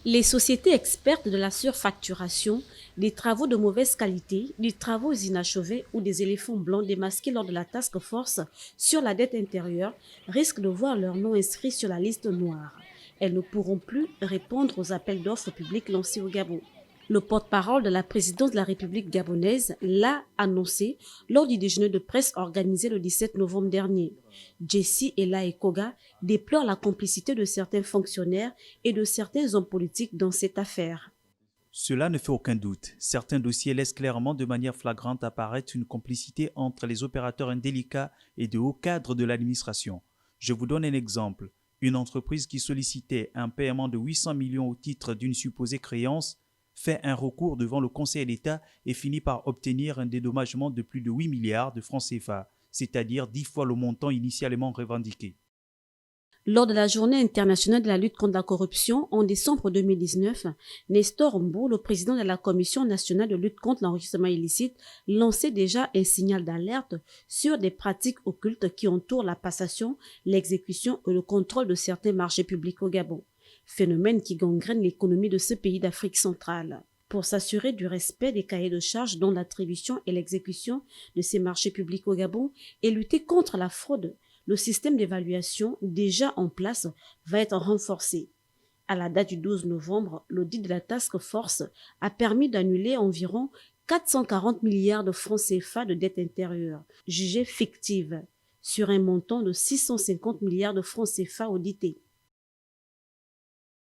Les sociétés expertes de la surfacturation, des travaux de mauvaise qualité, des travaux inachevés ou des éléphants blancs démasqués lors de la task force sur la dette intérieure risquent de voir leur nom inscrit sur la liste noire. Elles ne pourront plus répondre aux appels d'offres publics lancés au Gabon. Le porte-parole de la présidence de la République gabonaise l'a annoncé lors du déjeuner de presse organisé le 17 novembre dernier. Jessie Ella Ekoga déplore la complicité de certains fonctionnaires et de certains hommes politiques dans cette affaire. Cela ne fait aucun doute. Certains dossiers laissent clairement de manière flagrante apparaître une complicité entre les opérateurs indélicats et de hauts cadres de l'administration. Je vous donne un exemple. Une entreprise qui sollicitait un paiement de 800 millions au titre d'une supposée créance fait un recours devant le Conseil d'État et finit par obtenir un dédommagement de plus de 8 milliards de francs CFA, c'est-à-dire 10 fois le montant initialement revendiqué. Lors de la Journée internationale de la lutte contre la corruption en décembre 2019, Nestor Mbou, le président de la Commission nationale de lutte contre l'enrichissement illicite, lançait déjà un signal d'alerte sur des pratiques occultes qui entourent la passation, l'exécution et le contrôle de certains marchés publics au Gabon, phénomène qui gangrène l'économie de ce pays d'Afrique centrale. Pour s'assurer du respect des cahiers de charges dont l'attribution et l'exécution de ces marchés publics au Gabon et lutter contre la fraude, le système d'évaluation déjà en place va être renforcé. À la date du 12 novembre, l'audit de la Task Force a permis d'annuler environ 440 milliards de francs CFA de dette intérieure, jugée fictive, sur un montant de 650 milliards de francs CFA audités.